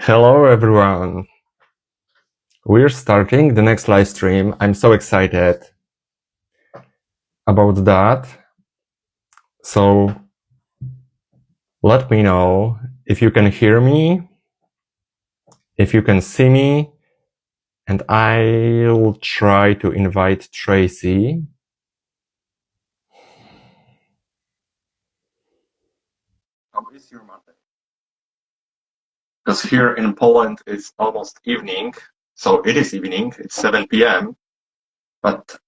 Hello everyone! We're starting the next live stream. I'm so excited about that. So let me know if you can hear me, if you can see me, and I'll try to invite Tracy. How is your Monday? Because here in Poland it's almost evening, so it is evening, it's 7 p.m. But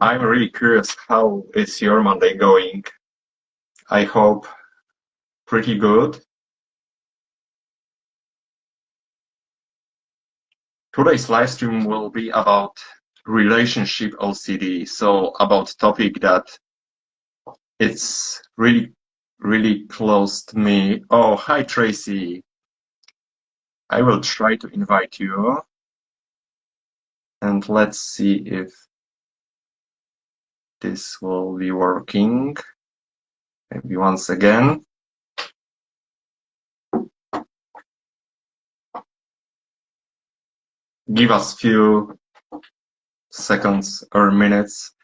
I'm really curious, how is your Monday going? I hope pretty good. Today's live stream will be about relationship OCD, so about topic that it's really close to me. Oh, hi Tracy. I will try to invite you, and let's see if this will be working. Maybe once again. Give us few seconds or minutes,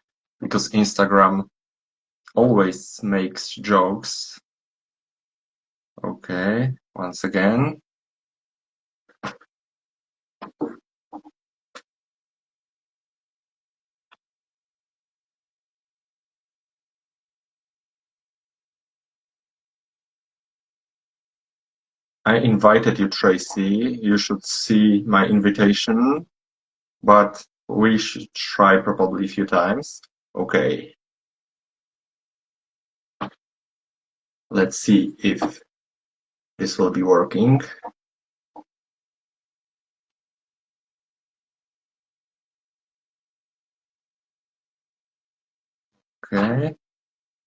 because Instagram always makes jokes. Okay, once again. I invited you, Tracy. You should see my invitation, but we should try probably a few times. Okay. Let's see if this will be working. Okay.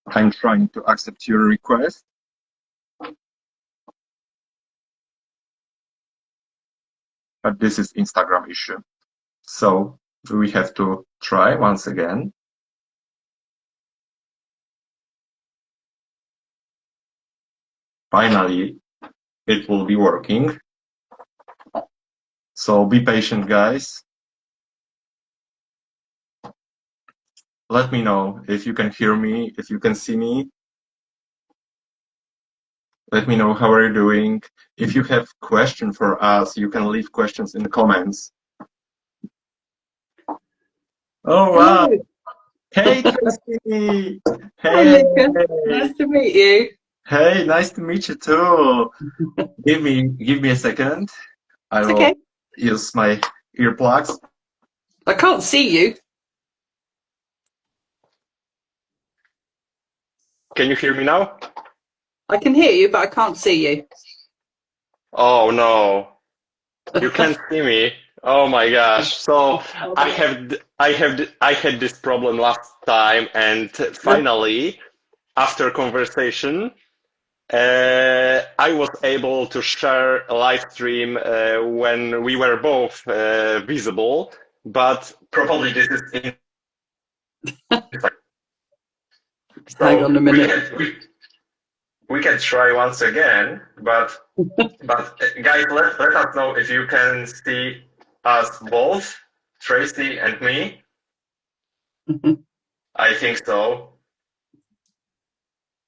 I'm trying to accept your request. But this is Instagram issue. So we have to try once again. Finally, it will be working. So be patient, guys. Let me know if you can hear me, if you can see me. Let me know how are you doing. If you have questions for us, you can leave questions in the comments. Oh, wow. Hey, Tracy. Hey. Hi, Luca. Nice to meet you. Hey, nice to meet you too. Give me a second. I will use my earplugs. I can't see you. Can you hear me now? I can hear you, but I can't see you. Oh no, you can't see me. Oh my gosh! So I had this problem last time, and finally, after conversation, I was able to share a live stream when we were both visible. But probably this is. Hang on a minute. We can try once again, but guys, let us know if you can see us both, Tracy and me. I think so.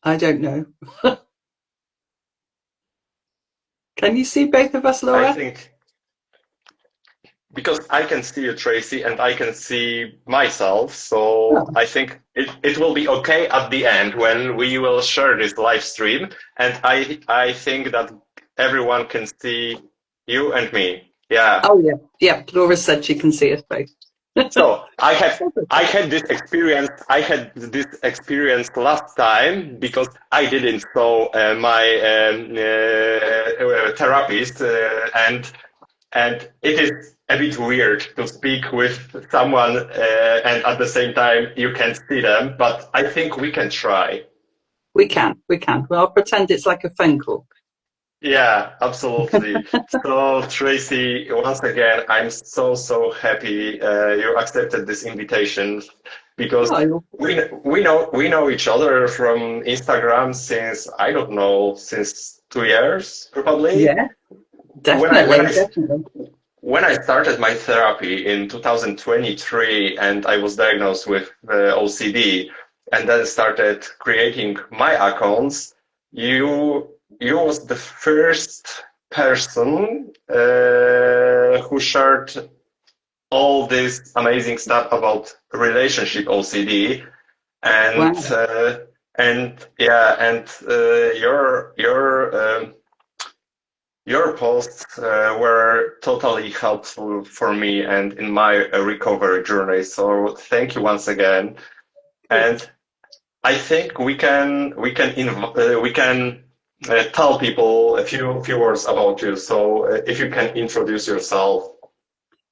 I don't know. Can you see both of us, Laura? I think because I can see you, Tracy, and I can see myself, so I think it will be okay at the end when we will share this live stream, and I think that everyone can see you and me. Yeah. Oh yeah. Laura said she can see us both. So I had this experience. I had this experience last time because I didn't saw my therapist, and it is a bit weird to speak with someone and at the same time you can't see them. But I think we can try. We can. Well, I'll pretend it's like a phone call. Yeah, absolutely. So Tracy, once again, I'm so happy you accepted this invitation, because we know each other from Instagram since, I don't know, since 2 years probably. Yeah. when I when Definitely, I definitely. when I started my therapy in 2023 and I was diagnosed with OCD and then started creating my accounts, you was the first person who shared all this amazing stuff about relationship OCD and Wow. your posts were totally helpful for me and in my recovery journey. So thank you once again. Good. And I think we can tell people a few words about you. So if you can introduce yourself.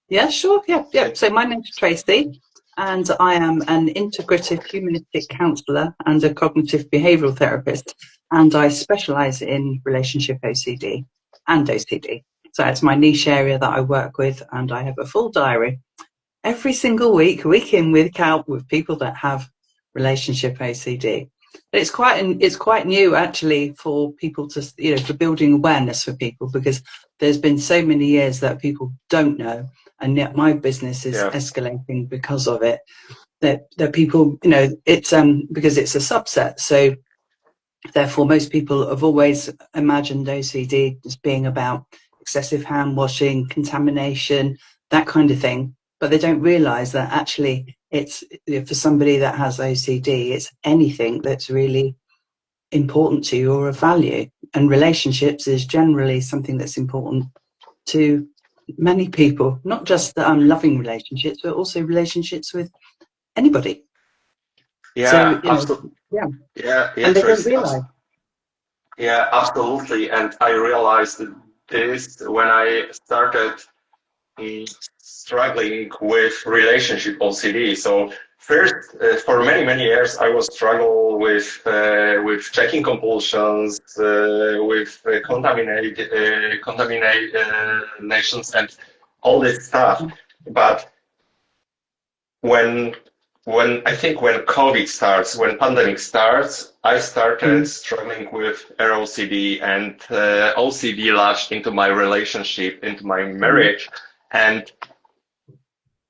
Yeah, sure. Yeah, yeah. So my name's Tracy, and I am an integrative humanistic counsellor and a cognitive behavioural therapist, and I specialise in relationship OCD and OCD. So it's my niche area that I work with, and I have a full diary every single week in, week out, with people that have relationship OCD. But it's quite new actually for people to, for building awareness for people, because there's been so many years that people don't know, and yet my business is Yeah. escalating because of it. That people, it's because it's a subset. So therefore, most people have always imagined OCD as being about excessive hand washing, contamination, that kind of thing. But they don't realize that actually it's, for somebody that has OCD, it's anything that's really important to you or of value. And relationships is generally something that's important to many people, not just loving relationships, but also relationships with anybody. So, Yeah, absolutely. yeah, Yeah, yeah, and they don't Tracy. realize. Yeah, absolutely. And I realized this when I started struggling with relationship OCD. So first, for many years, I was struggle with checking compulsions, with contaminations, and all this stuff. But when I think when COVID starts, when pandemic starts, I started Mm, struggling with ROCD, and OCD latched into my relationship, into my mm, marriage, and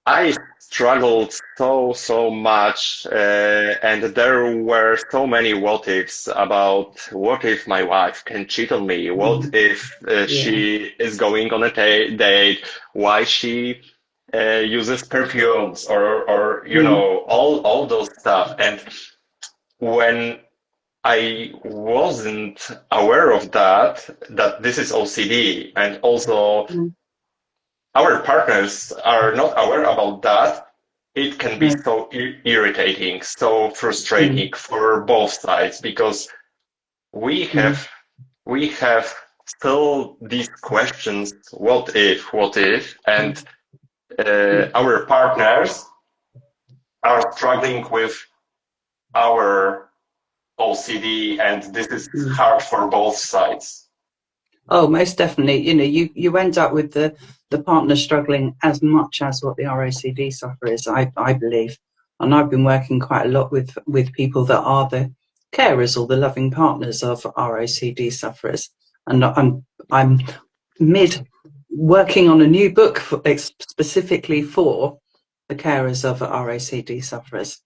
I struggled so much, and there were so many what ifs about what if my wife can cheat on me, what mm. if Yeah. she is going on a date, why she uses perfumes, or you Mm, know all those stuff. And when I wasn't aware of that this is OCD, and also mm, our partners are not aware about that, it can be no, so irritating, so mm, frustrating for both sides because we mm, have we have still these questions, what if, and mm, our partners are struggling with our OCD, and this is mm. hard for both sides. Oh, most definitely. You end up with the partner struggling as much as what the ROCD sufferer is, I believe. And I've been working quite a lot with people that are the carers or the loving partners of ROCD sufferers. And I'm mid working on a new book specifically for the carers of ROCD sufferers,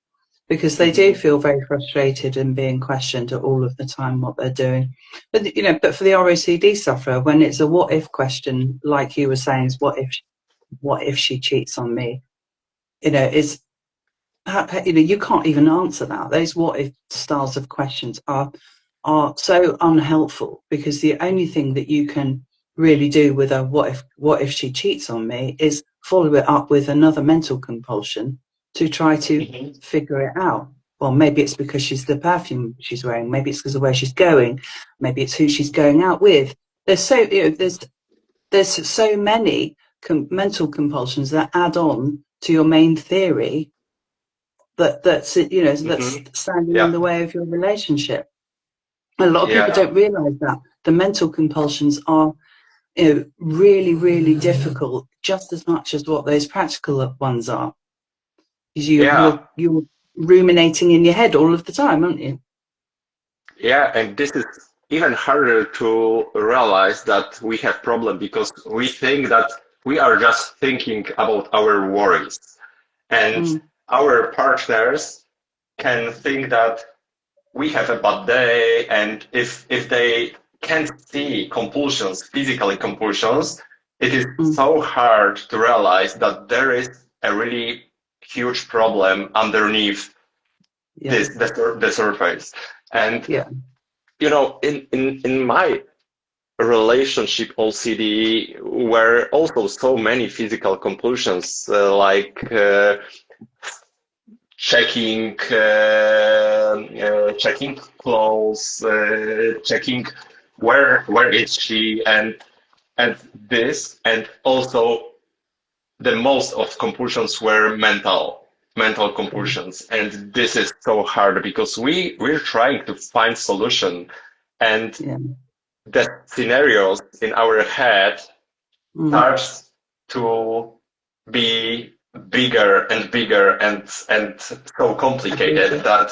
because they do Mhm. feel very frustrated and being questioned all of the time what they're doing. But for the ROCD sufferer, when it's a what if question, like you were saying, is what if she cheats on me? Is you can't even answer that. Those what if styles of questions are so unhelpful, because the only thing that you can really do with a what if she cheats on me is follow it up with another mental compulsion to try to Mhm. figure it out. Well, maybe it's because she's the perfume she's wearing, maybe it's because of where she's going, maybe it's who she's going out with. There's so many mental compulsions that add on to your main theory, that's Mhm. standing in Yeah. the way of your relationship. A lot of people Yeah. don't realize that the mental compulsions are, really, really difficult, just as much as what those practical ones are. Because Yeah. you're ruminating in your head all of the time, aren't you? Yeah. And this is even harder to realize that we have problem because we think that we are just thinking about our worries, and Mm, our partners can think that we have a bad day, and if they can't see compulsions, physically compulsions, it is mm, so hard to realize that there is a really huge problem underneath yeah, the surface. And yeah, in my relationship OCD were also so many physical compulsions, checking clothes, checking where is she, and this, and also the most of compulsions were mental compulsions, and this is so hard because we're trying to find solution, and yeah. the scenarios in our head Mm, starts to be bigger and bigger and so complicated that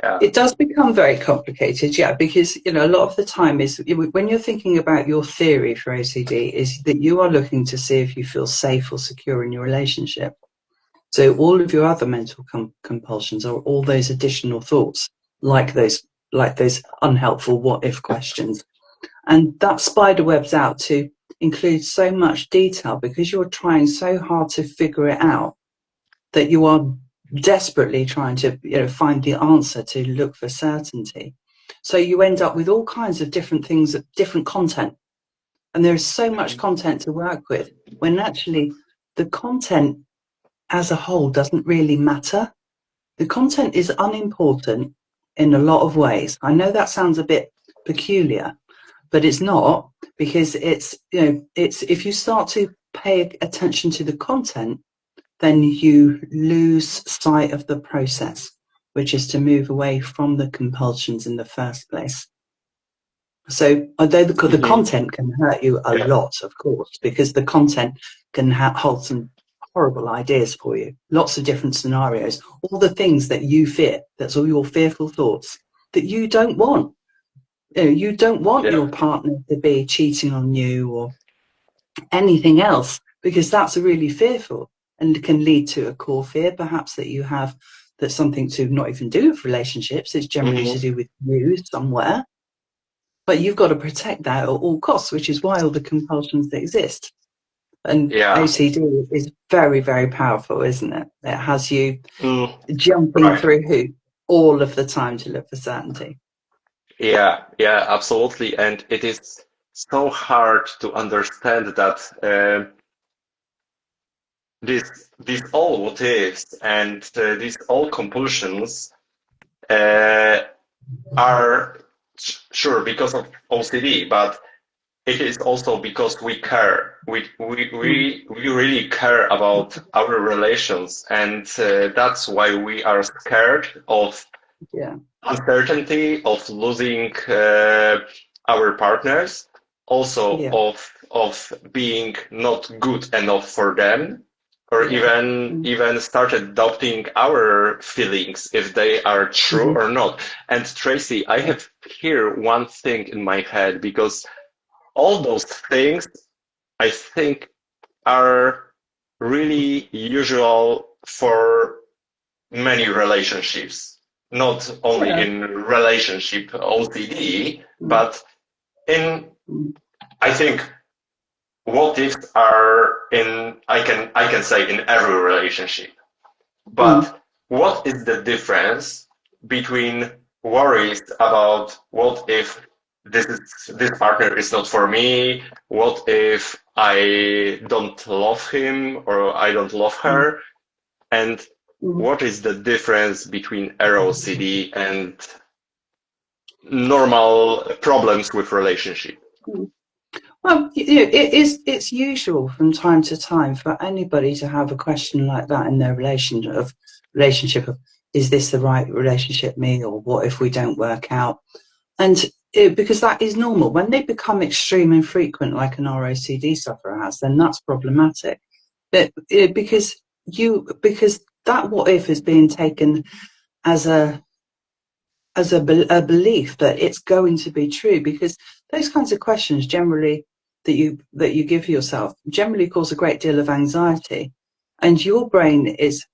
yeah. it does become very complicated, yeah, because a lot of the time is when you're thinking about your theory for OCD is that you are looking to see if you feel safe or secure in your relationship. So all of your other mental compulsions are all those additional thoughts, like those unhelpful what if questions, and that spider webs out to include so much detail because you're trying so hard to figure it out that you are desperately trying to find the answer to look for certainty. So you end up with all kinds of different things, different content, and there's so much Mhm. content to work with when actually the content as a whole doesn't really matter. The content is unimportant in a lot of ways. I know that sounds a bit peculiar, but it's not, because it's if you start to pay attention to the content, then you lose sight of the process, which is to move away from the compulsions in the first place. So although the Mhm. content can hurt you a Yeah. lot, of course, because the content can hold some horrible ideas for you, lots of different scenarios, all the things that you fear, that's all your fearful thoughts that you don't want. You don't want Yeah. your partner to be cheating on you or anything else, because that's really fearful and can lead to a core fear perhaps that you have, that's something to not even do with relationships, it's generally to Mhm. do with you somewhere, but you've got to protect that at all costs, which is why all the compulsions that exist. And Yeah. OCD is very, very powerful, isn't it? It has you Mm. jumping Right. through hoops all of the time to look for certainty. Yeah, yeah, absolutely. And it is so hard to understand that these all what ifs and these all compulsions uh, are sure because of OCD, but it is also because we care. Mm, We really care about our relations, and that's why we are scared of yeah, uncertainty, of losing our partners, also yeah, of being not good enough for them, or yeah. even started doubting our feelings if they are true Mm-hmm. or not. And Tracy, I Yeah. have here one thing in my head because all those things I think are really usual for many relationships, not only Yeah. in relationship OCD, Mm, but in, mm, I think what ifs are in, I can say in every relationship. mm, But what is the difference between worries about what if this partner is not for me? What if I don't love him or I don't love mm, her? And mm. what is the difference between ROCD and normal problems with relationship? Mm. Well, it's usual from time to time for anybody to have a question like that in their relationship of, is this the right relationship me, or what if we don't work out? And because that is normal. When they become extreme and frequent, like an ROCD sufferer has, then that's problematic. But because that what if is being taken as a a belief that it's going to be true, because those kinds of questions generally that you give yourself generally cause a great deal of anxiety, and your brain is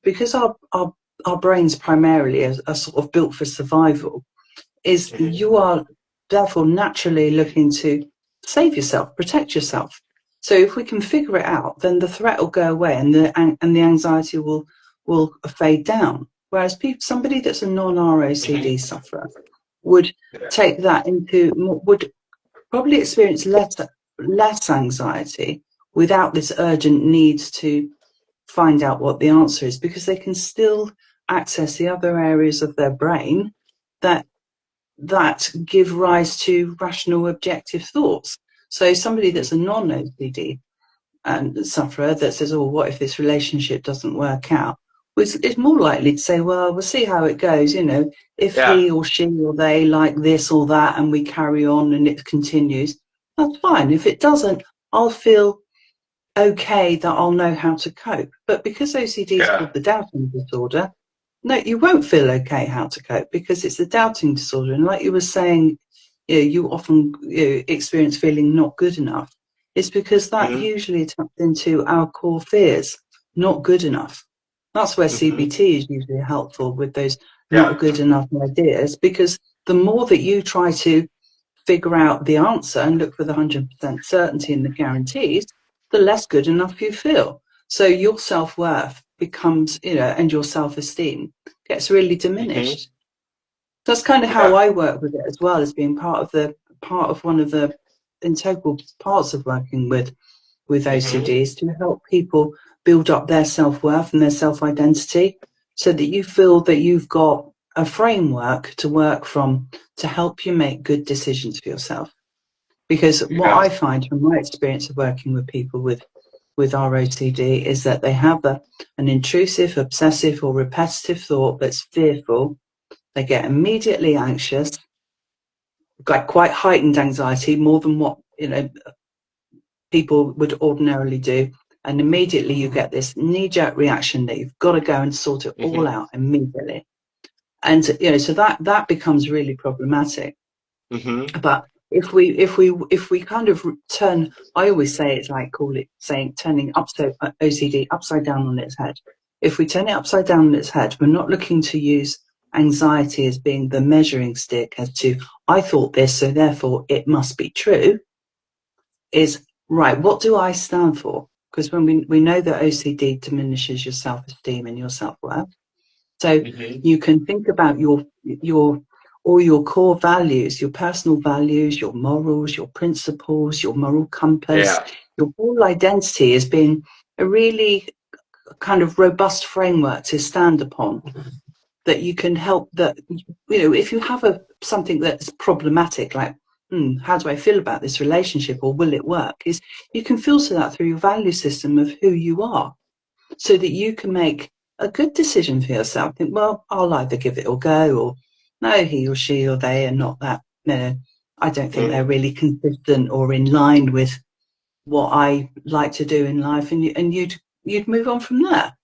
because our brains primarily are sort of built for survival, is you are therefore naturally looking to save yourself, protect yourself. So if we can figure it out, then the threat will go away, and the anxiety will fade down. Whereas somebody that's a non-ROCD sufferer would take that would probably experience less anxiety without this urgent need to find out what the answer is, because they can still access the other areas of their brain that give rise to rational, objective thoughts. So somebody that's a non-OCD sufferer that says, "Oh, what if this relationship doesn't work out?" is more likely to say, "Well, we'll see how it goes. If Yeah. he or she or they like this or that, and we carry on and it continues, that's fine. If it doesn't, I'll feel okay that I'll know how to cope." But because OCD is Yeah. called the doubting disorder, no, you won't feel okay how to cope, because it's the doubting disorder. And like you were saying, you often experience feeling not good enough. It's because that Mm-hmm. usually taps into our core fears, not good enough. That's where Mm-hmm. CBT is usually helpful, with those Yeah. not good enough ideas, because the more that you try to figure out the answer and look for the 100% certainty and the guarantees, the less good enough you feel. So your self-worth becomes, and your self-esteem gets really Mm-hmm. diminished. That's kind of how Yeah. I work with it as well, as being part of one of the integral parts of working with Mm-hmm. OCD, is to help people build up their self-worth and their self-identity, so that you feel that you've got a framework to work from to help you make good decisions for yourself. Because what Yeah. I find from my experience of working with people with ROCD is that they have an intrusive, obsessive, or repetitive thought that's fearful. They get immediately anxious, like quite heightened anxiety, more than what people would ordinarily do. And immediately you get this knee-jerk reaction that you've got to go and sort it all Mm-hmm. out immediately. And so that becomes really problematic. Mm-hmm. But if we kind of turn, I always say it's like, call it saying turning OCD upside down on its head. If we turn it upside down on its head, we're not looking to use anxiety as being the measuring stick as to, I thought this, so therefore it must be true. Is right, what do I stand for? Because when we know that OCD diminishes your self-esteem and your self-worth, so Mm-hmm. you can think about your all your core values, your personal values, your morals, your principles, your moral compass, Yeah. your whole identity as being a really kind of robust framework to stand upon, that you can help that, if you have something that's problematic, like, how do I feel about this relationship, or will it work, is you can filter that through your value system of who you are, so that you can make a good decision for yourself. Think, well, I'll either give it a go, or no, he or she or they are not that, I don't think they're Mm-hmm. really consistent or in line with what I like to do in life, and you'd move on from there.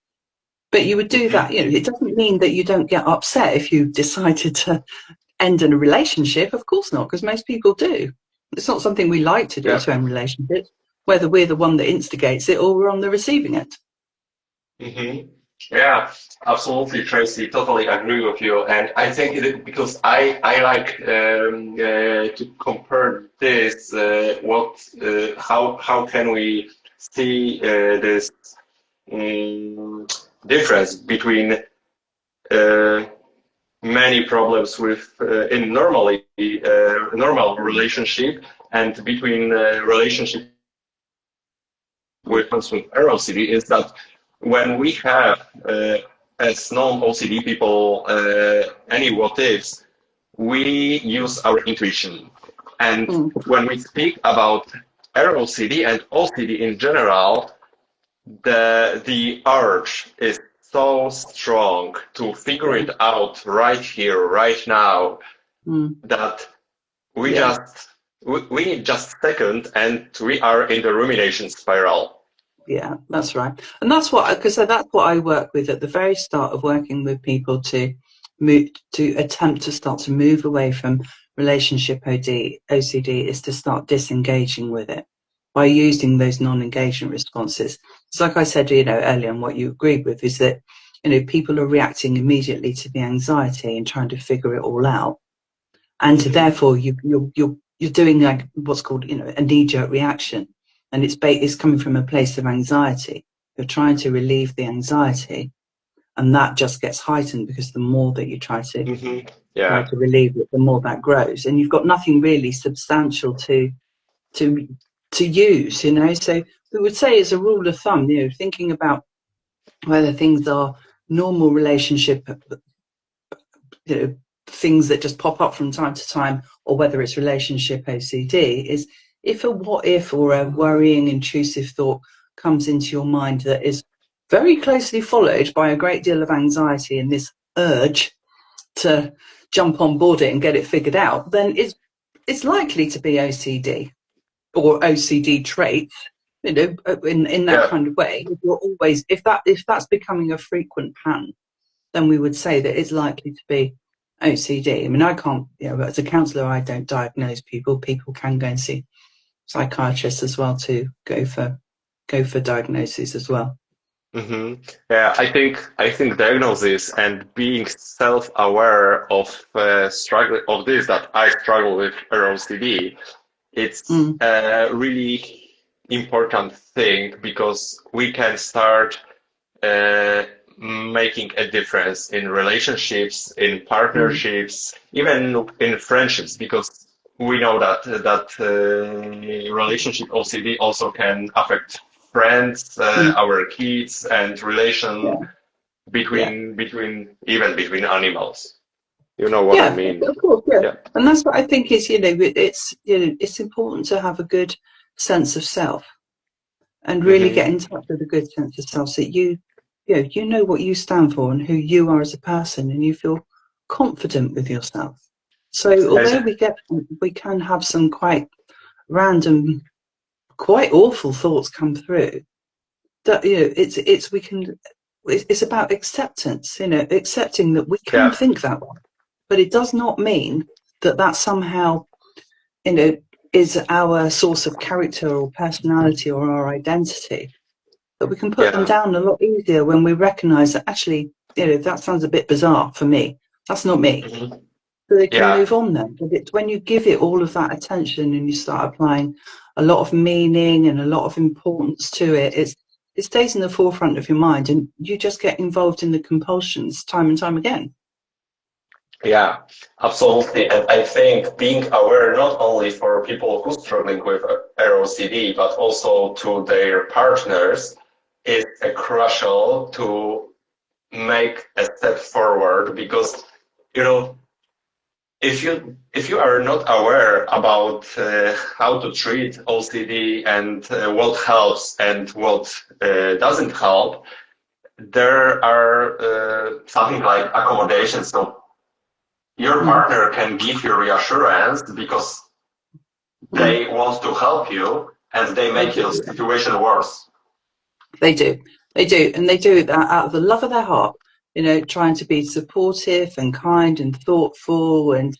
But you would do that. It doesn't mean that you don't get upset if you decided to end in a relationship. Of course not, because most people do. It's not something we like to do, Yeah. to end relationships, whether we're the one that instigates it or we're on the receiving end. Mm-hmm. Yeah, absolutely, Tracy. Totally agree with you. And I think because I like to compare this. How can we see this difference between uh, many problems with in normal relationship, and between relationship with ROCD, is that when we have as non-OCD people any what ifs, we use our intuition. And Mm, when we speak about ROCD and OCD in general, the urge is so strong to figure yeah, it out right here, right now, mm, that we yeah. just we need just a second and we are in the rumination spiral. Yeah, that's right. And that's what, because that's what I work with at the very start of working with people, to attempt to start to move away from relationship OCD is to start disengaging with it by using those non-engagement responses. It's like I said, earlier, and what you agreed with is that, people are reacting immediately to the anxiety and trying to figure it all out. And therefore you're doing like what's called, a knee-jerk reaction. And it's coming from a place of anxiety. You're trying to relieve the anxiety. And that just gets heightened because the more that you try to relieve it, the more that grows. And you've got nothing really substantial to use, So we would say, as a rule of thumb, thinking about whether things are normal relationship, things that just pop up from time to time, or whether it's relationship OCD, is if a what if or a worrying, intrusive thought comes into your mind that is very closely followed by a great deal of anxiety and this urge to jump on board it and get it figured out, then it's likely to be OCD or OCD traits, in that kind of way. If that's becoming a frequent pattern, then we would say that it's likely to be OCD. I mean, I can't, as a counsellor, I don't diagnose people. People can go and see psychiatrists as well to go for diagnoses as well. Yeah, I think diagnosis and being self-aware of struggle of this, that I struggle with ROCD, it's a really important thing, because we can start making a difference in relationships, in partnerships, even in friendships, because we know that relationship OCD also can affect friends, our kids, and relation between animals. You know what I mean? Of course, yeah. And that's what I think is, it's important to have a good sense of self, and really get in touch with a good sense of self, so that you know what you stand for and who you are as a person, and you feel confident with yourself. So although we can have some quite random, quite awful thoughts come through, that it's about acceptance, accepting that we can think that way, but it does not mean that somehow is our source of character or personality or our identity. But we can put them down a lot easier when we recognize that actually, that sounds a bit bizarre for me. That's not me. So they can move on then. But it's when you give it all of that attention and you start applying a lot of meaning and a lot of importance to it, it stays in the forefront of your mind, and you just get involved in the compulsions time and time again. Yeah, absolutely. And I think being aware, not only for people who are struggling with ROCD, but also to their partners, is crucial to make a step forward, because if you are not aware about how to treat OCD and what helps and what doesn't help, there are something like accommodations. So your partner can give you reassurance because they want to help you, and they make your situation worse. They do, and they do it out of the love of their heart. Trying to be supportive and kind and thoughtful, and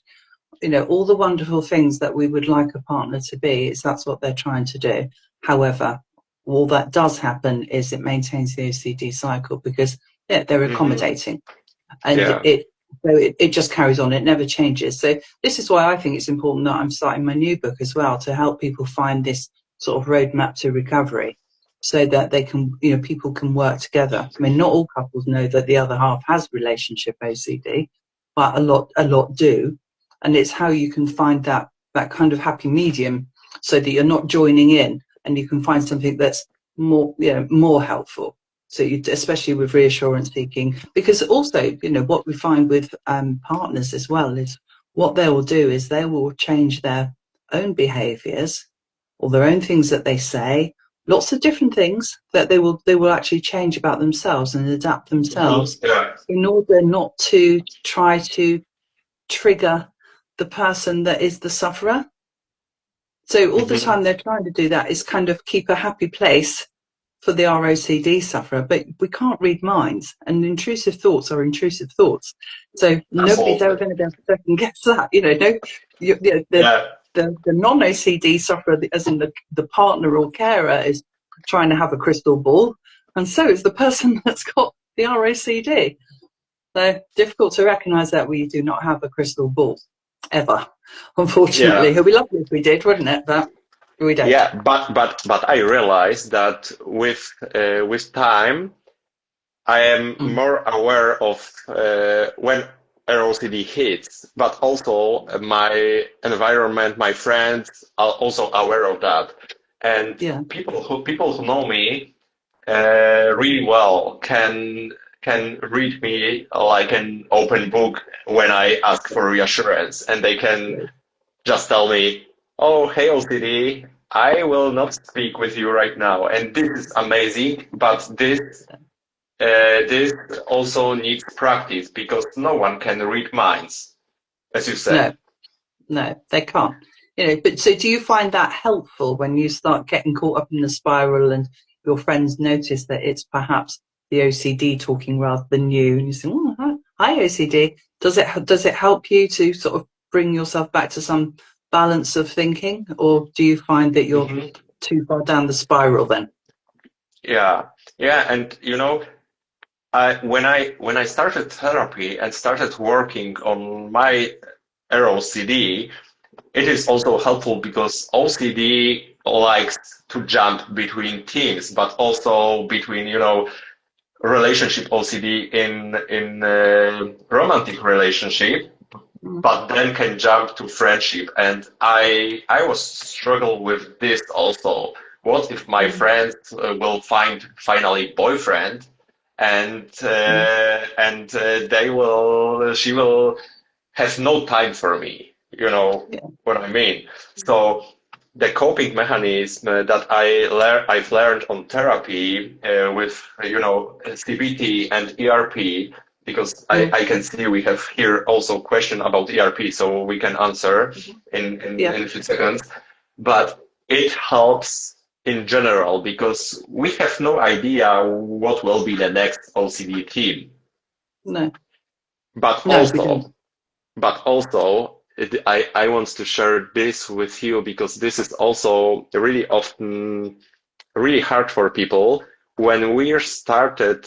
all the wonderful things that we would like a partner to be. That's what they're trying to do. However, all that does happen is it maintains the OCD cycle, because they're accommodating, and it just carries on. It never changes. So this is why I think it's important that I'm starting my new book as well, to help people find this sort of roadmap to recovery, so that they can, people can work together. I mean, not all couples know that the other half has relationship OCD, but a lot do. And it's how you can find that kind of happy medium, so that you're not joining in, and you can find something that's more helpful. So especially with reassurance seeking, because also, what we find with partners as well is what they will do is they will change their own behaviours, or their own things that they say, lots of different things that they will actually change about themselves and adapt themselves in order not to try to trigger the person that is the sufferer. So all the time they're trying to do that is kind of keep a happy place for the ROCD sufferer, but we can't read minds, and intrusive thoughts are intrusive thoughts. So nobody's ever Absolutely. going to be able to second guess that. You know, no, Yeah. the non-OCD sufferer, as in the partner or carer, is trying to have a crystal ball, and so is the person that's got the ROCD. So difficult to recognise that we do not have a crystal ball ever. Unfortunately, Yeah. it'd be lovely if we did, wouldn't it? But we don't. Yeah. But I realized that with time, I am Mm. more aware of when ROCD hits, but also my environment, my friends are also aware of that. And Yeah. people who know me really well can read me like an open book when I ask for reassurance, and they can Yeah. just tell me, "Oh, hey OCD, I will not speak with you right now," and this is amazing. But this also needs practice because no one can read minds, as you No. said. No, they can't. You know, but so do you find that helpful when you start getting caught up in the spiral and your friends notice that it's perhaps the OCD talking rather than you, and you say, "Oh, hi OCD." Does it help you to sort of bring yourself back to some balance of thinking, or do you find that you're Hmm. too far down the spiral then? Yeah, yeah, and when I started therapy and started working on my ROCD, it is also helpful because OCD likes to jump between teams, but also between, relationship OCD in romantic relationship, Mm, but then can jump to friendship. And I was struggle with this also. What if my mm, friends will find finally boyfriend, and mm. she will have no time for me. You know Yeah. what I mean? So the coping mechanism that I've learned on therapy with CBT and ERP, because Mm, I can see we have here also question about ERP, so we can answer yeah. in a few seconds. But it helps in general because we have no idea what will be the next OCD team. No. But No, we don't. also, I want to share this with you because this is also really often really hard for people when we started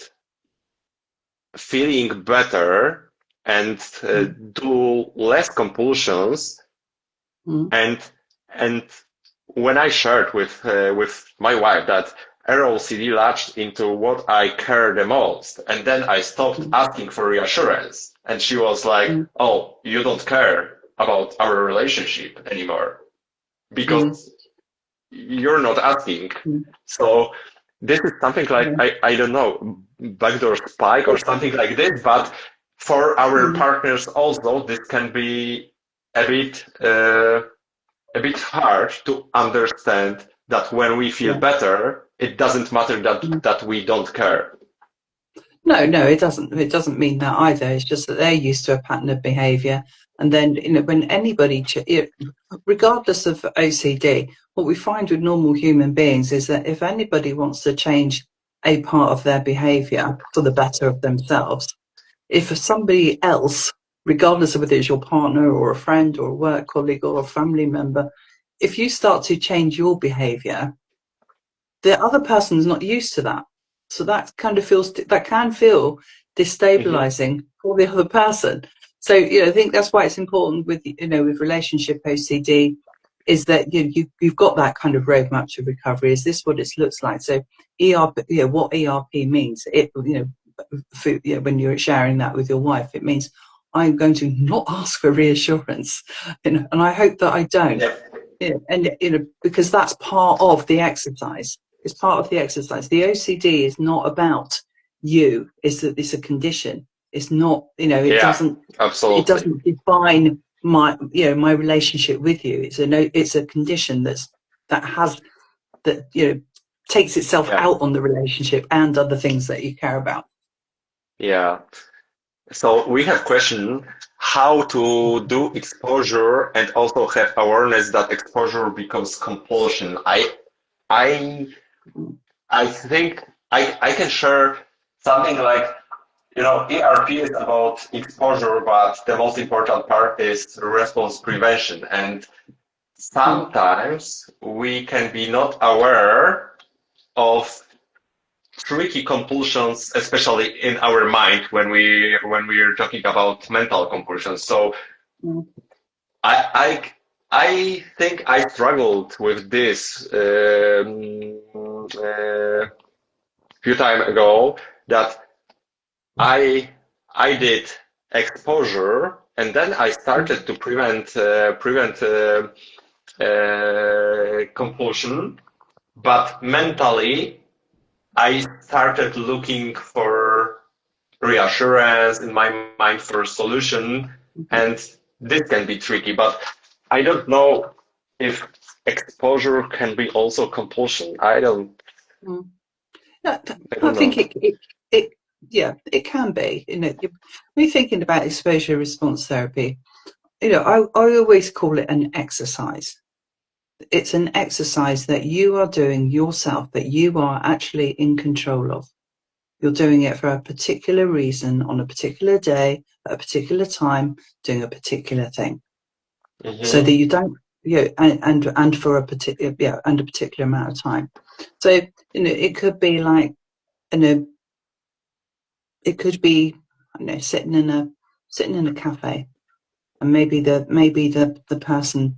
feeling better and Mm, do less compulsions, mm, and and when I shared with my wife that ROCD latched into what I care the most, and then I stopped mm, asking for reassurance, and she was like, mm, "Oh, you don't care about our relationship anymore mm, because you're not asking." mm. So this is something like Yeah. I don't know, backdoor spike or something like this, but for our Mm, partners also, this can be a bit a bit hard to understand that when we feel yeah. better, it doesn't matter Mm. that we don't care. No, no, it doesn't. It doesn't mean that either. It's just that they're used to a pattern of behaviour, and then when anybody, regardless of OCD, what we find with normal human beings is that if anybody wants to change a part of their behaviour for the better of themselves, if somebody else, regardless of whether it's your partner or a friend or a work colleague or a family member, if you start to change your behaviour, the other person's not used to that. So that kind of that can feel Hmm. destabilizing for the other person. So, I think that's why it's important with relationship OCD is that you've got that kind of roadmap to recovery. Is this what it looks like? So ERP, what ERP means, when you're sharing that with your wife, it means I'm going to not ask for reassurance, and I hope that I don't. Yeah. And because that's part of the exercise. It's part of the exercise. The OCD is not about you. It's a condition. It's not. It Yeah, doesn't. It absolutely. doesn't define my relationship with you. It's a condition that has that takes itself Yeah. out on the relationship and other things that you care about. Yeah. So we have question how to do exposure and also have awareness that exposure becomes compulsion. I I think I can share something like, ERP is about exposure, but the most important part is response prevention. And Mm, sometimes we can be not aware of tricky compulsions, especially in our mind when we are talking about mental compulsions. So mm, I I think I struggled with this few time ago that I I did exposure and then I mm, started to prevent compulsion, but mentally I started looking for reassurance in my mind for a solution, mhm, and this can be tricky. But I don't know if exposure can be also compulsion. mm. Yeah, I I don't think know. it yeah, it can be. We're thinking about exposure response therapy. I always call it an exercise. It's an exercise that you are doing yourself, that you are actually in control of. You're doing it for a particular reason on a particular day, at a particular time, doing a particular thing, so that Hmm. you don't, and for a particular, and a particular amount of time. So it could be like, you know, it could be, sitting in a cafe, and maybe the person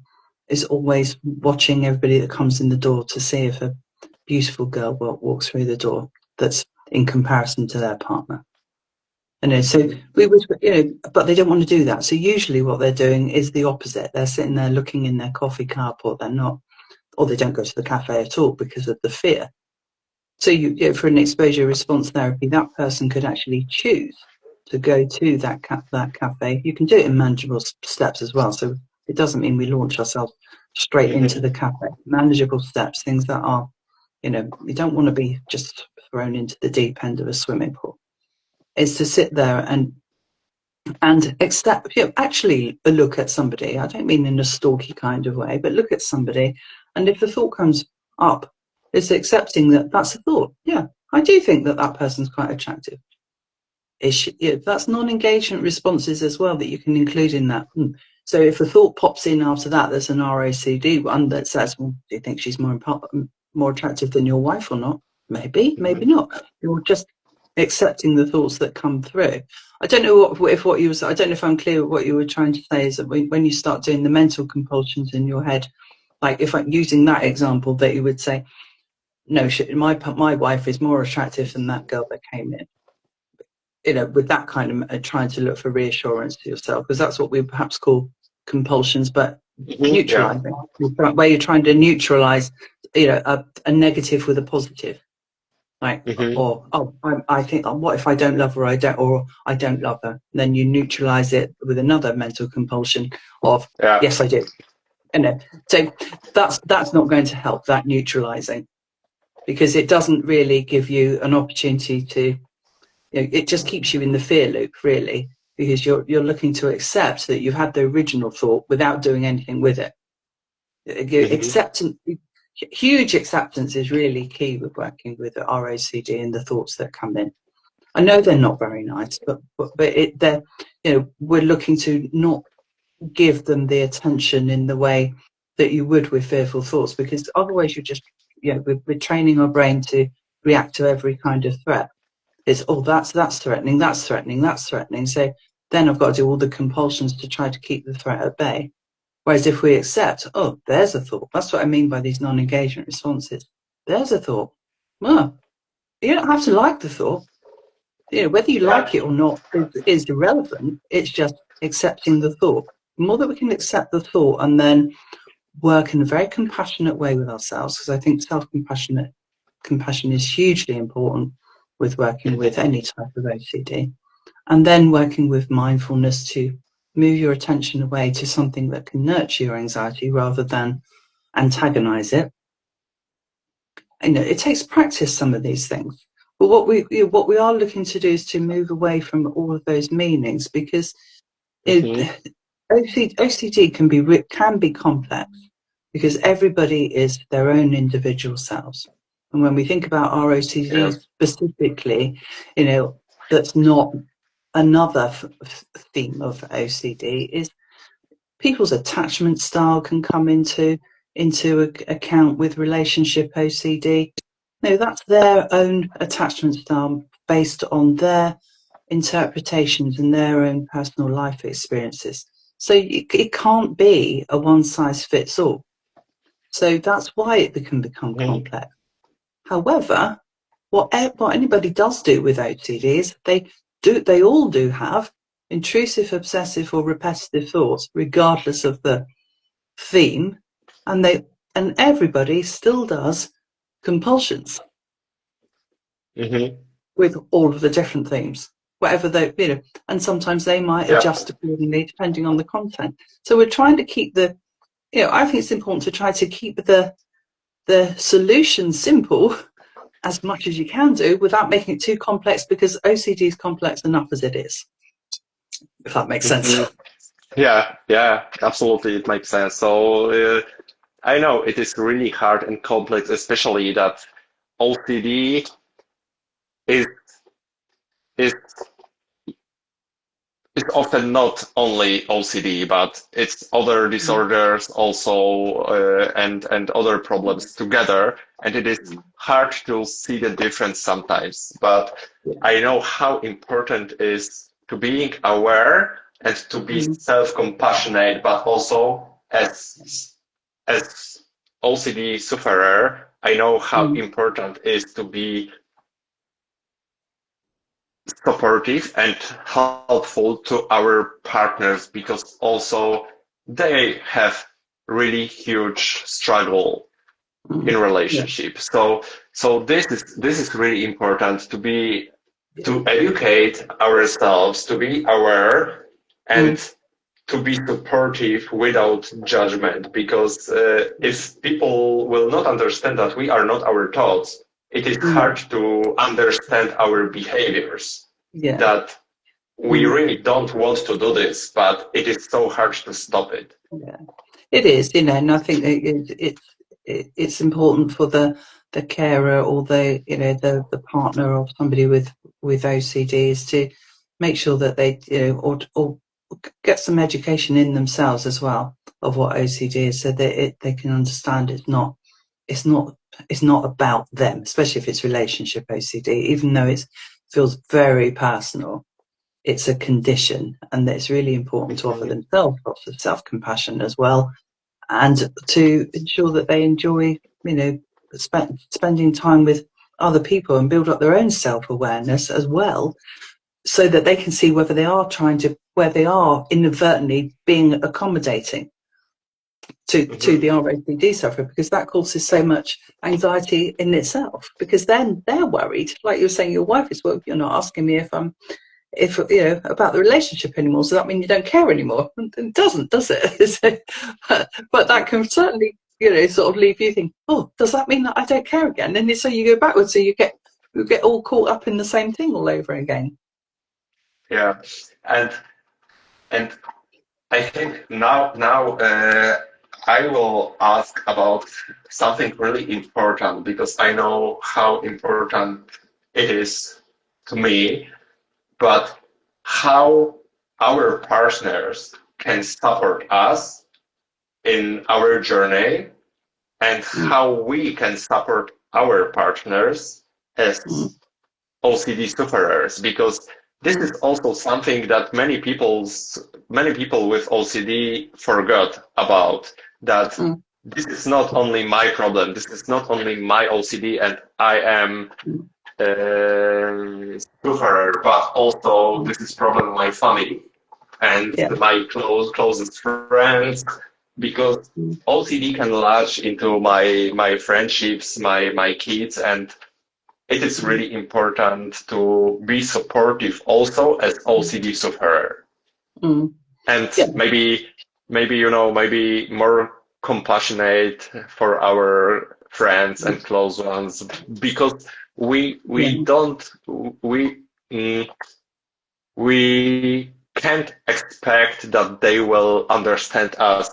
is always watching everybody that comes in the door to see if a beautiful girl walks through the door that's in comparison to their partner. So we would, but they don't want to do that. So usually what they're doing is the opposite. They're sitting there looking in their coffee cup, or they're not, or they don't go to the cafe at all because of the fear. So for an exposure response therapy, that person could actually choose to go to that cafe. You can do it in manageable steps as well. So it doesn't mean we launch ourselves straight into the Hmm. cafe. Manageable steps, things that are, you don't want to be just thrown into the deep end of a swimming pool. Is to sit there and accept, actually look at somebody. I don't mean in a stalky kind of way, but look at somebody. And if the thought comes up, it's accepting that that's a thought. Yeah, I do think that that person's quite attractive. That's non-engagement responses as well that you can include in that. So if a thought pops in after that, there's an ROCD one that says, well, do you think she's more attractive than your wife or not? Maybe, maybe Hmm. not. You're just accepting the thoughts that come through. I don't know what you was. I don't know if I'm clear what you were trying to say. Is that when you start doing the mental compulsions in your head, like if I'm using that example, that you would say, no, my wife is more attractive than that girl that came in. With that kind of trying to look for reassurance to yourself, because that's what we perhaps call compulsions, but Hmm. Yeah. neutralizing, where you're trying to neutralize, a negative with a positive. Like, Hmm. or I think, oh, what if I don't love her? Or I don't love her. Then you neutralize it with another mental compulsion of Yeah. yes, I do. So that's not going to help, that neutralizing, because it doesn't really give you an opportunity to. It just keeps you in the fear loop, really, because you're looking to accept that you've had the original thought without doing anything with it. Hmm. Acceptance, huge acceptance is really key with working with the ROCD and the thoughts that come in. I know they're not very nice, they're, we're looking to not give them the attention in the way that you would with fearful thoughts, because otherwise you're just, we're training our brain to react to every kind of threat. It's, oh, that's threatening, that's threatening, that's threatening. So then I've got to do all the compulsions to try to keep the threat at bay. Whereas if we accept, oh, there's a thought. That's what I mean by these non-engagement responses. There's a thought. Well, you don't have to like the thought. Whether you Yeah. like it or not is irrelevant. It's just accepting the thought. The more that we can accept the thought and then work in a very compassionate way with ourselves, because I think compassion is hugely important with working with Hmm. any type of OCD, and then working with mindfulness to move your attention away to something that can nurture your anxiety rather than antagonize it. It takes practice, some of these things. But what we are looking to do is to move away from all of those meanings, because it, Hmm. OCD can be complex, because everybody is their own individual selves. And when we think about ROCD Yes. specifically, you know, that's not another theme of OCD is people's attachment style can come into account with relationship OCD. No, that's their own attachment style based on their interpretations and their own personal life experiences. So it can't be a one size fits all. So that's why it can become Mhm. complex. However, what anybody does do with OCD is they all do have intrusive, obsessive, or repetitive thoughts, regardless of the theme, and everybody still does compulsions Mhm. with all of the different themes, whatever they, and sometimes they might Yeah. adjust accordingly depending on the content. So we're trying to keep I think it's important to try to keep the solution simple as much as you can do without making it too complex, because OCD is complex enough as it is, if that makes sense. Mhm. Yeah. Yeah. Absolutely, it makes sense. So I know it is really hard and complex, especially that OCD is is it's often not only OCD, but it's other disorders also, and other problems together, and it is hard to see the difference sometimes. But Yeah. I know how important is to being aware and to be Mm, self-compassionate, but also as OCD sufferer, I know how mm, important is to be supportive and helpful to our partners, because also they have really huge struggle in yeah, relationship. So this is really important to be yeah, to educate ourselves, to be aware, and mm, to be supportive without judgment, because if people will not understand that we are not our thoughts, it is mm, hard to understand our behaviors, yeah, that we mm, really don't want to do this, but it is so hard to stop it. yeah. It is, and I think it's important for the carer or the partner of somebody with OCD is to make sure that they or get some education in themselves as well of what OCD is, so that they can understand it's not it's not about them, especially if it's relationship OCD, even though it feels very personal. It's a condition, and that it's really important to offer Mhm. themselves lots of self-compassion as well, and to ensure that they enjoy, spending time with other people and build up their own self-awareness as well, so that they can see where they are inadvertently being accommodating to Mhm. the ROCD sufferer, because that causes so much anxiety in itself. Because then they're worried, like you were saying, your wife is worried. You're not asking me if about the relationship anymore. So that means you don't care anymore? It doesn't, does it? but that can certainly, sort of leave you thinking, oh, does that mean that I don't care again? And so you go backwards, so you get all caught up in the same thing all over again. Yeah, and and I think now I will ask about something really important, because I know how important it is to me, but how our partners can support us in our journey, and Mm, how we can support our partners mm, as OCD sufferers, because this is mm, also something that many people with OCD forgot about, that mm, this is not only my problem, this is not only my OCD and I am mm, sufferer, but also mm. this is problem my family and Yeah. my closest friends, because Mm, OCD can latch into my friendships, my kids, and it is mm, really important to be supportive also as mm, OCD sufferer, mm. and Yeah. maybe more compassionate for our friends Mm, and close ones, because we yeah. don't we mm, we can't expect that they will understand us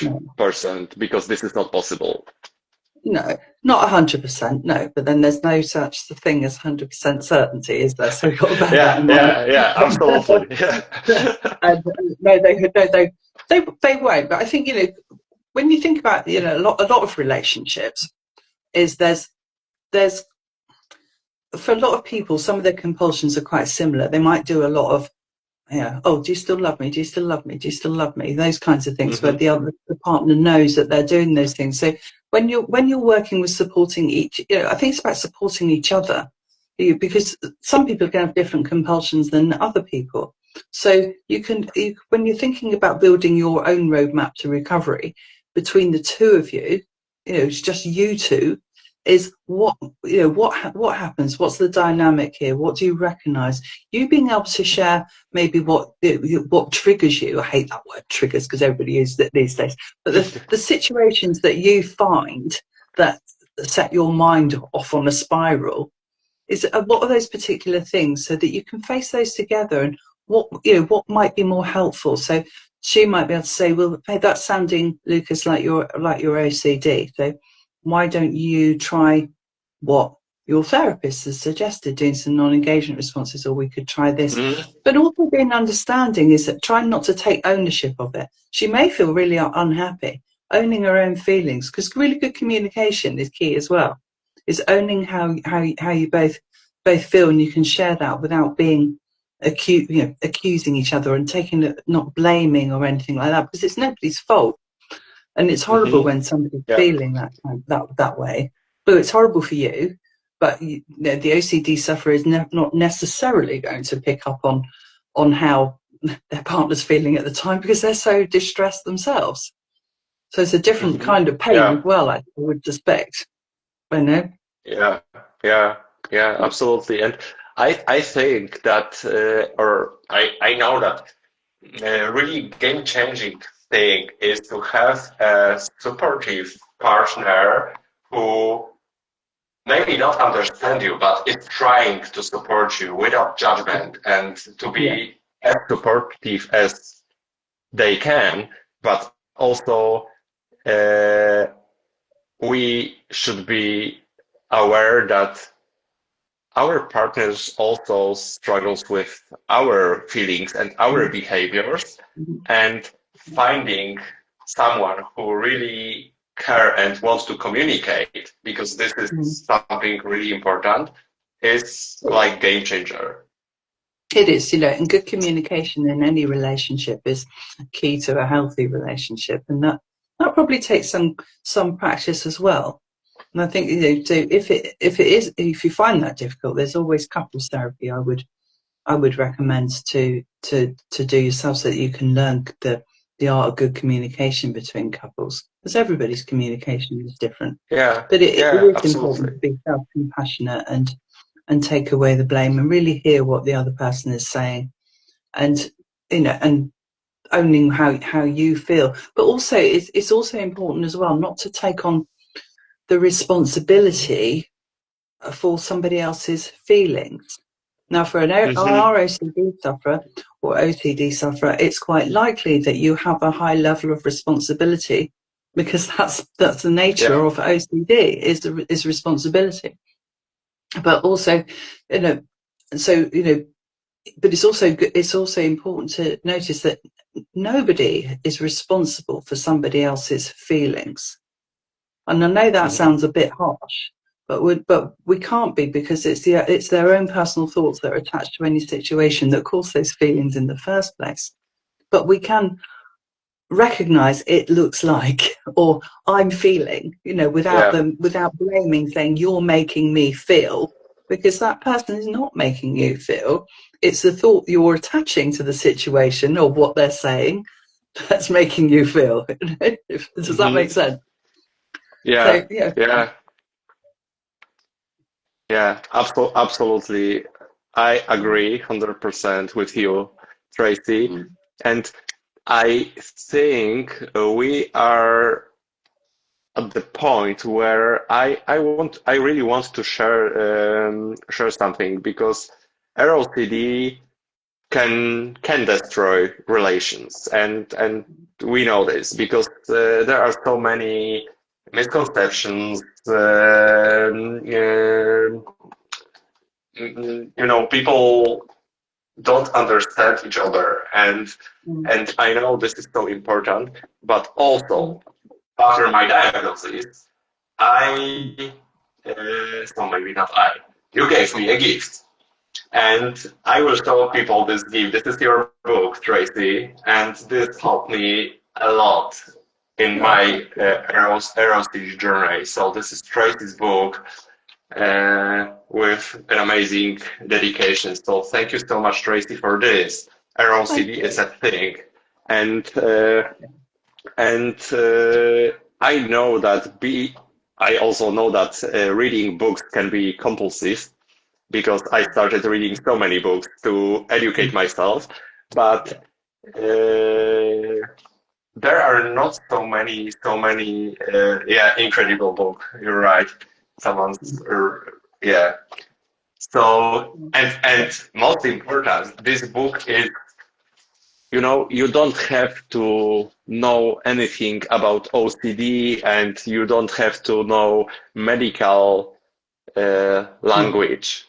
No. 100%, because this is not possible. No, not 100%, no. But then there's no such thing as 100% certainty, is there? So we've got to bear that in mind. Yeah, absolutely. And no, they won't. But I think, when you think about, a lot of relationships, is there's for a lot of people, some of their compulsions are quite similar. They might do a lot of, oh, do you still love me? Do you still love me? Do you still love me? Those kinds of things, where Hmm. the partner knows that they're doing those things. So when you're working with supporting each, I think it's about supporting each other, because some people can have different compulsions than other people. So when you're thinking about building your own roadmap to recovery between the two of you, it's just you two. Is what happens? What's the dynamic here? What do you recognise? You being able to share maybe what triggers you. I hate that word triggers because everybody uses it these days. But the situations that you find that set your mind off on a spiral, is what are those particular things, so that you can face those together, and what might be more helpful. So she might be able to say, well, hey, that's sounding, Lucas, like your OCD. So why don't you try what your therapist has suggested, doing some non-engagement responses, or we could try this. Hmm. But also being understanding is that trying not to take ownership of it. She may feel really unhappy, owning her own feelings, because really good communication is key as well. Is owning how you both feel, and you can share that without being accusing each other, and taking it, not blaming or anything like that, because it's nobody's fault. And it's horrible Hmm. when somebody's Yeah. feeling that way. But it's horrible for you. But the OCD sufferer is not necessarily going to pick up on how their partner's feeling at the time, because they're so distressed themselves. So it's a different Hmm. kind of pain as Yeah. well, I would suspect. I know. Yeah, yeah, yeah, absolutely. And I think that, or I know that really game-changing thing is to have a supportive partner who maybe not understand you, but is trying to support you without judgment, and to Yeah. be as supportive as they can, but also uh, we should be aware that our partners also struggles with our feelings and our Mm. behaviors, Mhm. and finding someone who really care and wants to communicate, because this is Mm. something really important, is Yeah. like game changer. It is, and good communication in any relationship is key to a healthy relationship, and that probably takes some practice as well. And I think, so if you find that difficult, there's always couples therapy. I would recommend to do yourself, so that you can learn the art of good communication between couples, because everybody's communication is different. Yeah, But it yeah, is important absolutely. to be self-compassionate, and take away the blame, and really hear what the other person is saying, and and owning how you feel. But also, it's also important as well not to take on the responsibility for somebody else's feelings. Now, for an Hmm. ROCD sufferer or OCD sufferer, it's quite likely that you have a high level of responsibility, because that's the nature Yeah. of OCD, is responsibility. But also, you know, so but it's also important to notice that nobody is responsible for somebody else's feelings. And I know that Hmm. sounds a bit harsh, but we can't be, because it's their own personal thoughts that are attached to any situation that cause those feelings in the first place. But we can recognize it looks like, or I'm feeling, Yeah. without blaming, saying you're making me feel, because that person is not making you feel. It's the thought you're attaching to the situation, or what they're saying, that's making you feel. Does that make Hmm. sense? Yeah. So yeah. Yeah. Yeah. Absolutely. I agree 100% with you, Tracy. Mm. And I think we are at the point where I really want to share something, because ROCD can destroy relations, and we know this because there are so many misconceptions. People don't understand each other, and I know this is so important. But also, after my diagnosis, I so maybe not I. You gave me a gift, and I will show people this gift. This is your book, Tracy, and this helped me a lot in my ROCD journey. So this is Tracy's book with an amazing dedication. So thank you so much, Tracy, for this. ROCD is a thing, and I know that I also know that reading books can be compulsive because I started reading so many books to educate myself, but there are not so many, incredible books. You're right. Someone's, yeah. So, and most important, this book is, you don't have to know anything about OCD, and you don't have to know medical language.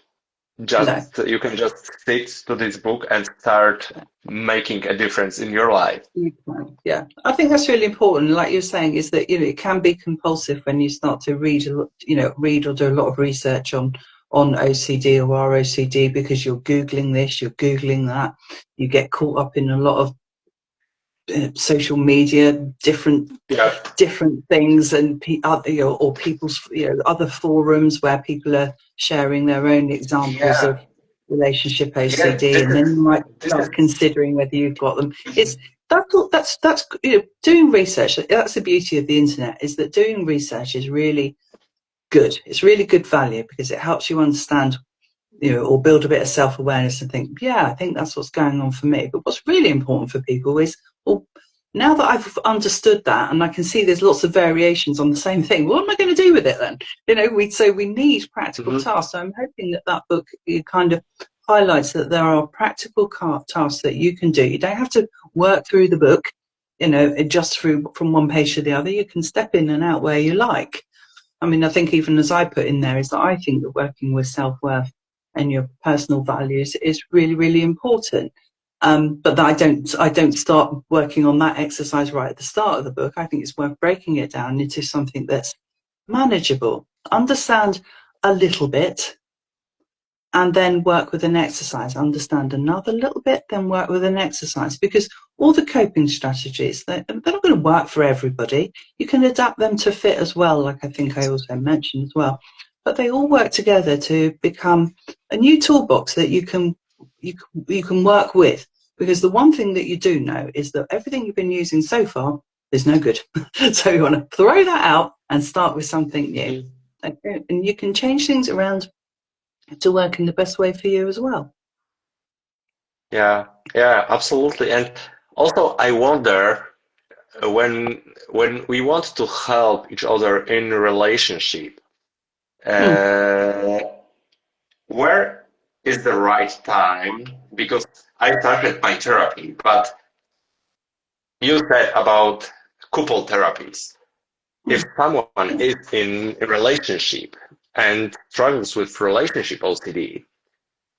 You can just stick to this book and start making a difference in your life. Yeah, I think that's really important. Like you're saying, is that it can be compulsive when you start to read or do a lot of research on OCD or ROCD, because you're googling this, you're googling that, you get caught up in a lot of social media, different things, and or people's other forums where people are sharing their own examples of relationship OCD, and then you might start considering whether you've got them. That's doing research. That's the beauty of the internet, is that doing research is really good. It's really good value because it helps you understand, or build a bit of self-awareness and think, I think that's what's going on for me. But what's really important for people is, well, now that I've understood that and I can see there's lots of variations on the same thing, what am I going to do with it then? We need practical tasks. So I'm hoping that book kind of highlights that there are practical tasks that you can do. You don't have to work through the book, just from one page to the other. You can step in and out where you like. I mean, I think even as I put in there is that I think that working with self-worth and your personal values is really, really important. But I don't start working on that exercise right at the start of the book. I think it's worth breaking it down into something that's manageable. Understand a little bit, and then work with an exercise. Understand another little bit, then work with an exercise. Because all the coping strategies, they're not going to work for everybody. You can adapt them to fit as well, like I think I also mentioned as well. But they all work together to become a new toolbox that you can work with. Because the one thing that you do know is that everything you've been using so far is no good. So you want to throw that out and start with something new. And you can change things around to work in the best way for you as well. Yeah, absolutely. And also, I wonder, when we want to help each other in a relationship, where is the right time? Because I started my therapy, but you said about couple therapies. If someone is in a relationship and struggles with relationship OCD,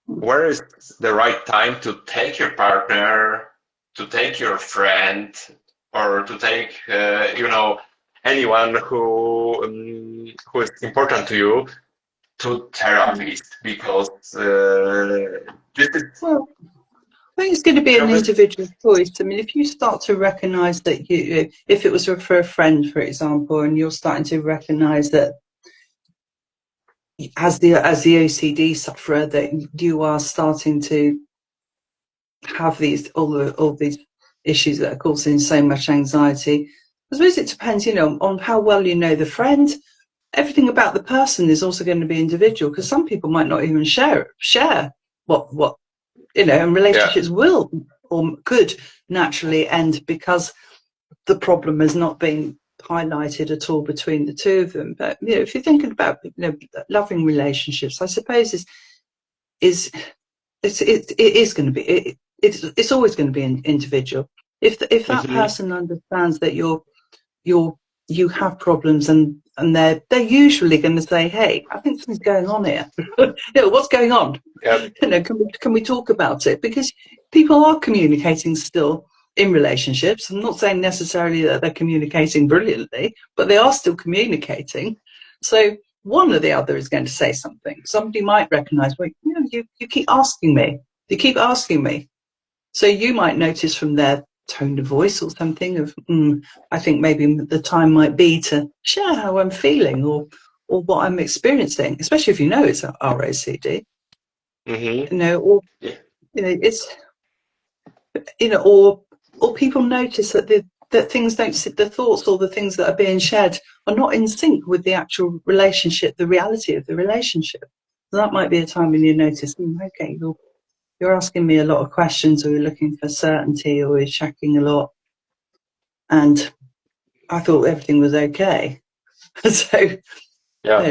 where is the right time to take your partner, to take your friend, or to take anyone who is important to you to therapist? Because this is. Well, I think it's going to be an individual choice. I mean, if you start to recognise that if it was for a friend, for example, and you're starting to recognise that as the OCD sufferer, that you are starting to have all these issues that are causing so much anxiety, I suppose it depends, on how well you know the friend. Everything about the person is also going to be individual, because some people might not even share what and relationships will or could naturally end because the problem has not been highlighted at all between the two of them. But if you're thinking about loving relationships, I suppose it is going to be it's always going to be an individual. If that person understands that you're you have problems, and they're usually going to say, hey, I think something's going on here. What's going on? Yep. Can we talk about it? Because people are communicating still in relationships. I'm not saying necessarily that they're communicating brilliantly, but they are still communicating. So one or the other is going to say something. Somebody might recognize, well, you keep asking me. You keep asking me. So you might notice from their tone of voice or something of, I think maybe the time might be to share how I'm feeling or what I'm experiencing, especially if you know it's ROCD. Mm-hmm. Or Yeah. it's or people notice that that things don't sit, the thoughts or the things that are being shared are not in sync with the actual relationship, the reality of the relationship. So that might be a time when you notice, okay, you're asking me a lot of questions, or you're looking for certainty, or you're checking a lot, and I thought everything was okay. So Yeah.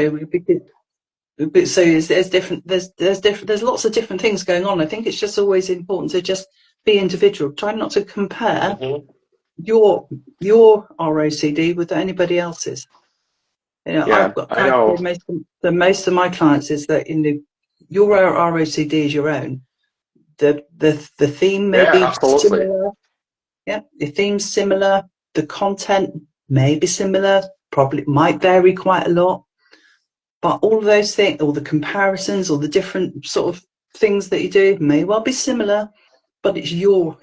so there's different, there's lots of different things going on. I think it's just always important to just be individual. Try not to compare Mm-hmm. your ROCD with anybody else's. I've Yeah. got I I know. say most of my clients is that your ROCD is your own. The theme may Yeah. be Absolutely. similar. Yeah, the theme's similar. The content may be similar. Probably might vary quite a lot. But all of those things, all the comparisons, all the different sort of things that you do may well be similar, but it's your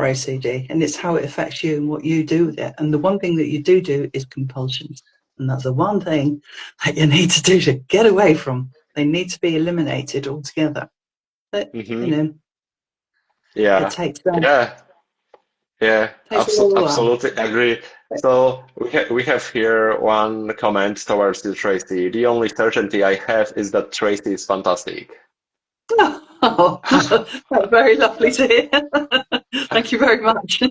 ROCD, and it's how it affects you and what you do with it. And the one thing that you do is compulsions, and that's the one thing that you need to do to get away from. They need to be eliminated altogether. But Mm-hmm. it Yeah. takes Yeah. Yeah. takes a little while. Absolutely agree. So we have here one comment towards you, Tracy. The only certainty I have is that Tracy is fantastic. Oh, that's very lovely to hear. Thank you very much.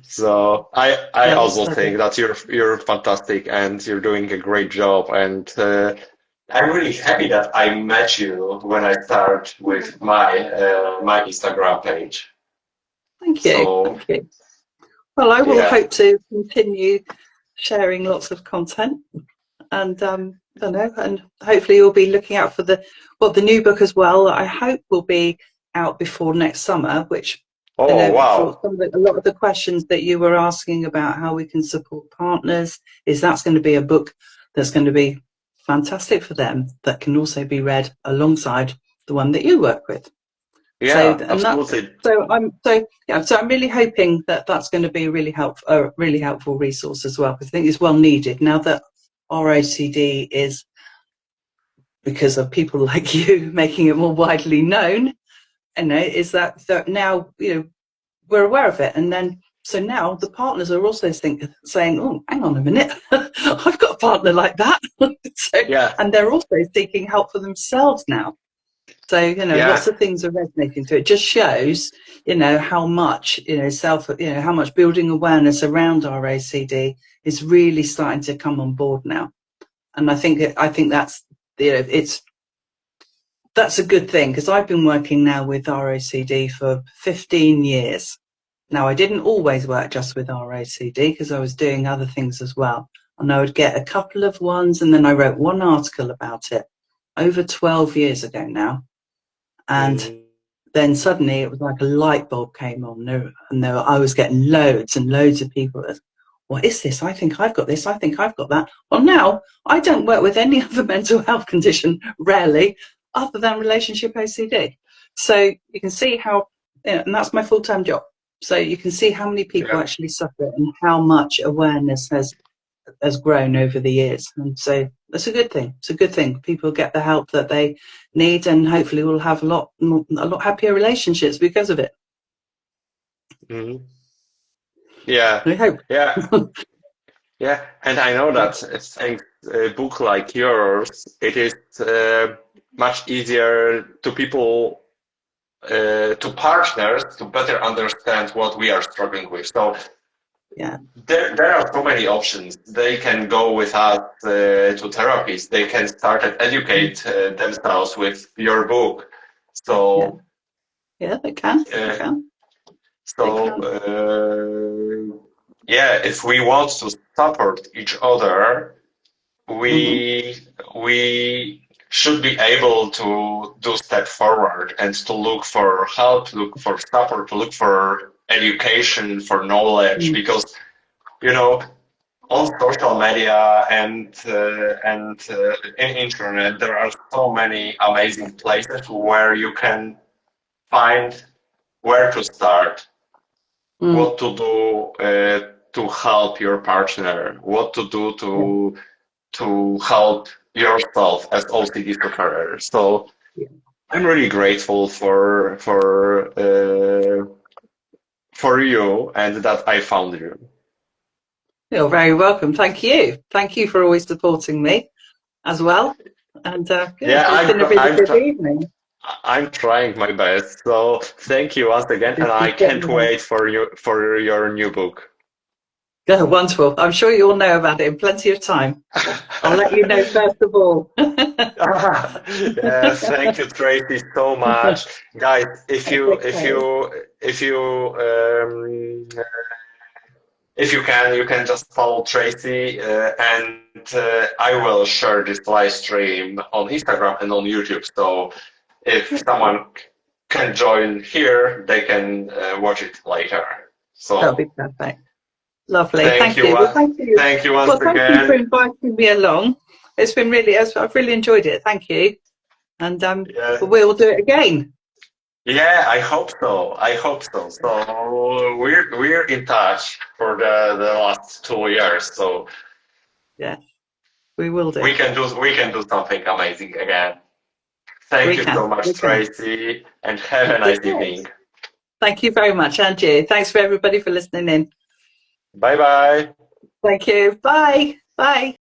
So I That's also lovely. think that you're fantastic and you're doing a great job. And I'm really happy that I met you when I start with my Instagram page. Thank you. So Thank you. Well, I will yeah. hope to continue sharing lots of content, and I don't know, and hopefully you'll be looking out for the new book as well. I hope will be out before next summer, which Oh for wow. a lot of the questions that you were asking about how we can support partners, that's going to be a book that's going to be fantastic for them, that can also be read alongside the one that you work with. So Yeah, and that absolutely. so I'm really hoping that that's going to be a really helpful resource as well, because I think it's well needed now that ROCD is, because of people like you making it more widely known, is that now we're aware of it, and then so now the partners are also saying, oh, hang on a minute, I've got a partner like that. So, Yeah. and they're also seeking help for themselves now. So, Yeah. lots of things are resonating. So it just shows, how much, how much building awareness around our OCD is really starting to come on board now. And I think that's, that's a good thing, because I've been working now with ROCD for 15 years. Now, I didn't always work just with ROCD, because I was doing other things as well. And I would get a couple of ones, and then I wrote one article about it over 12 years ago now. And Mm, then suddenly it was like a light bulb came on, and I was getting loads and loads of people that, what is this? I think I've got this. I think I've got that. Well, now I don't work with any other mental health condition, rarely, other than relationship OCD. So you can see how, and that's my full-time job. So you can see how many people yeah. actually suffer and how much awareness has grown over the years. And so that's a good thing. It's a good thing. People get the help that they need, and hopefully we'll have a lot happier relationships because of it. Mhm. Yeah. I hope. Yeah. Yeah. And I know that thanks a book like yours, it is much easier to people, to partners, to better understand what we are struggling with. So Yeah. there are so many options. They can go with us to therapies. They can start and educate themselves with your book. Yeah. So, Yeah. They can. They uh, can. They so can. yeah, if we want to support each other, Hmm. we should be able to do step forward and to look for help, look for support, look for education, for knowledge, because you know on social media and in internet there are so many amazing places where you can find where to start, Mm. what to do to help your partner, what to do Yeah. to help yourself as OCD sufferer. So Yeah. I'm really grateful for you and that I found you. You're very welcome. Thank you. Thank you for always supporting me as well. And yeah, Yeah, it's been a really good evening. I'm trying my best. So thank you once again, and I You're getting can't there. wait for your new book. Yeah, wonderful. I'm sure you'll know about it in plenty of time. I'll let you know first of all. Yeah, thank you, Tracy, so much, guys. That's okay. If you can, you can just follow Tracy, and I will share this live stream on Instagram and on YouTube. So if Okay. someone can join here, they can watch it later. That'll be So perfect. Lovely. Thank you. Well, thank you. thank you once Well, thank you for again. inviting me along. It's been really, I've really enjoyed it. Thank you. And Yeah, we'll do it again. yeah, I hope so. I hope so. So we're in touch for the last 2 years. So Yeah, we will do. we can do something amazing again. Thank We you so can. much, We can. Tracy, and have a That's nice okay. evening. Thank you very much, Angie. Thanks for everybody for listening in. Bye bye. Thank you. Bye. Bye.